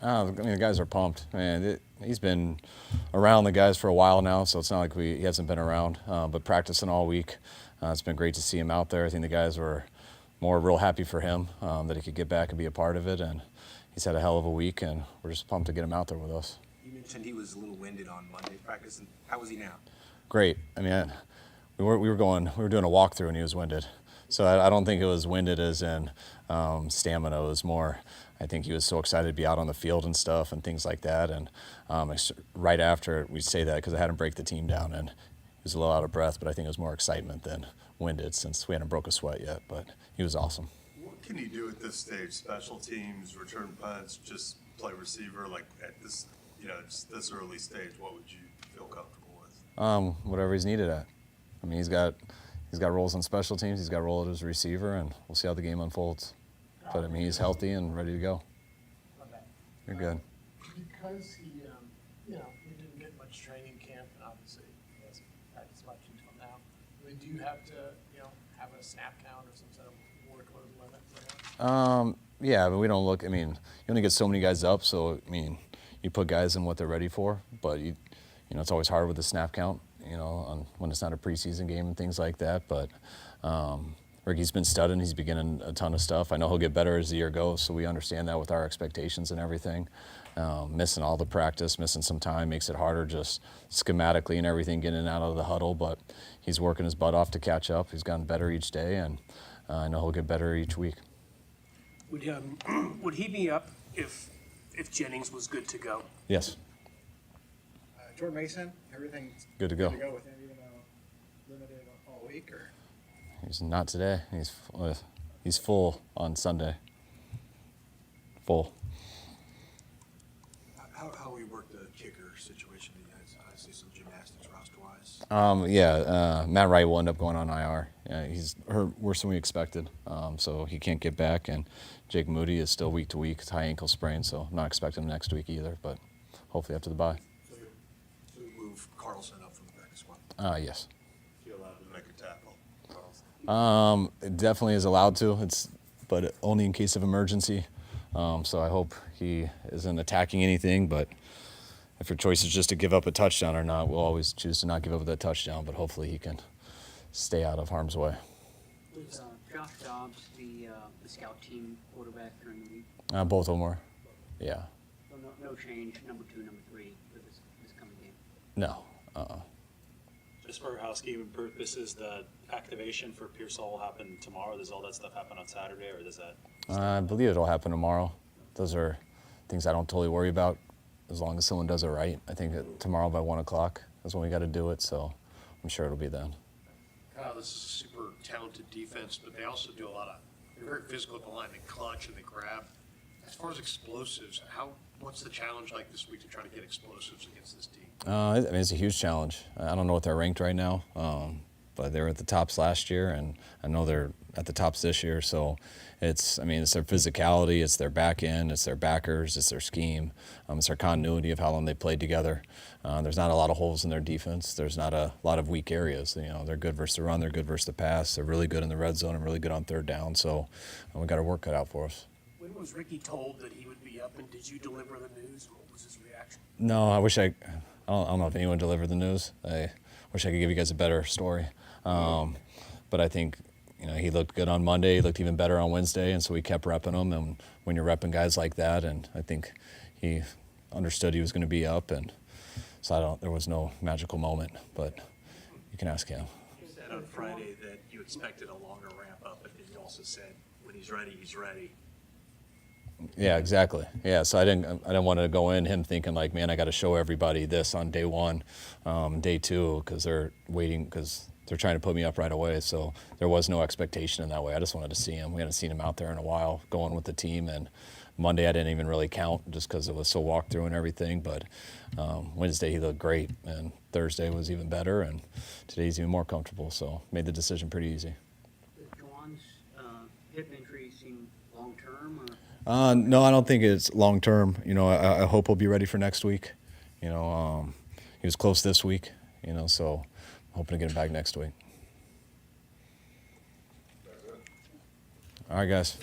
The guys are pumped. Man, he's been around the guys for a while now, so it's not like he hasn't been around. But practicing all week, it's been great to see him out there. I think the guys were real happy for him that he could get back and be a part of it, and he's had a hell of a week, and we're just pumped to get him out there with us. You mentioned he was a little winded on Monday's practice, and how was he now? Great. I mean, we were doing a walkthrough, and he was winded. So I don't think it was winded as in stamina. It was more, I think he was so excited to be out on the field and stuff and things like that. And right after we say that because I had him break the team down, and he was a little out of breath, but I think it was more excitement than winded since we hadn't broke a sweat yet. But he was awesome. What can you do at this stage? Special teams, return punts, just play receiver? Like at this, just this early stage, what would you feel comfortable with? Whatever he's needed at. I mean, he's got roles on special teams. He's got a role as a receiver, and we'll see how the game unfolds. But I mean, he's healthy and ready to go. You're good. Because he didn't get much training camp, and obviously he hasn't practiced much until now. I mean, do you have to, have a snap count or some sort of workload limit for him? Yeah, but we don't look. I mean, you only get so many guys up, so I mean, you put guys in what they're ready for. But it's always hard with the snap count. When it's not a preseason game and things like that. But Ricky's been studying. He's beginning a ton of stuff. I know he'll get better as the year goes, so we understand that with our expectations and everything. Missing all the practice, missing some time makes it harder just schematically and everything, getting in and out of the huddle. But he's working his butt off to catch up. He's gotten better each day, and I know he'll get better each week. Would he be up if Jennings was good to go? Yes. Jordan Mason, everything's Good to go. with him, even though limited all week, or? He's not today. He's full on Sunday. Full. How we work the kicker situation? I see some gymnastics roster-wise. Matt Wright will end up going on IR. Yeah, he's hurt worse than we expected, so he can't get back. And Jake Moody is still week to week. It's high ankle sprain, so I'm not expecting him next week either, but hopefully after the bye. Carlson up from the practice squad. Yes. Is he allowed to make a tackle? It definitely is allowed to. But only in case of emergency. So I hope he isn't attacking anything. But if your choice is just to give up a touchdown or not, we'll always choose to not give up that touchdown. But hopefully he can stay out of harm's way. Was Josh Dobbs the scout team quarterback during the week? Both of them were. Yeah. So no change, number 2, number 3 for this coming game? No. Just for housekeeping purposes, the activation for Pearsall will happen tomorrow. Does all that stuff happen on Saturday, or does that? I believe it'll happen tomorrow. Those are things I don't totally worry about as long as someone does it right. I think that tomorrow by 1 o'clock is when we got to do it, so I'm sure it'll be then. Kyle, this is a super talented defense, but they also do they're very physical at the line. They clutch and they grab. As far as explosives, what's the challenge like this week to try to get explosives against this team? It's a huge challenge. I don't know what they're ranked right now, but they were at the tops last year, and I know they're at the tops this year. So it's their physicality, it's their back end, it's their backers, it's their scheme, it's their continuity of how long they played together. There's not a lot of holes in their defense. There's not a lot of weak areas. They're good versus the run, they're good versus the pass. They're really good in the red zone and really good on third down. So we got our work cut out for us. When was Ricky told that he would be up, and did you deliver the news? What was his reaction? No, I don't know if anyone delivered the news. I wish I could give you guys a better story. But I think, he looked good on Monday. He looked even better on Wednesday, and so we kept repping him. And when you're repping guys like that, and I think he understood he was going to be up, and so there was no magical moment. But you can ask him. You said on Friday that you expected a longer ramp up, but then you also said when he's ready, he's ready. Yeah, exactly. Yeah, so I didn't want to go in him thinking like, man, I got to show everybody this on day 1, day 2, because they're waiting, because they're trying to put me up right away. So there was no expectation in that way. I just wanted to see him. We hadn't seen him out there in a while going with the team, and Monday I didn't even really count just because it was so walkthrough and everything. But Wednesday he looked great, and Thursday was even better, and today's even more comfortable. So made the decision pretty easy. Does Juwan's hip injury seem long-term, or? No, I don't think it's long term. I hope he'll be ready for next week. He was close this week. So I'm hoping to get him back next week. All right, guys.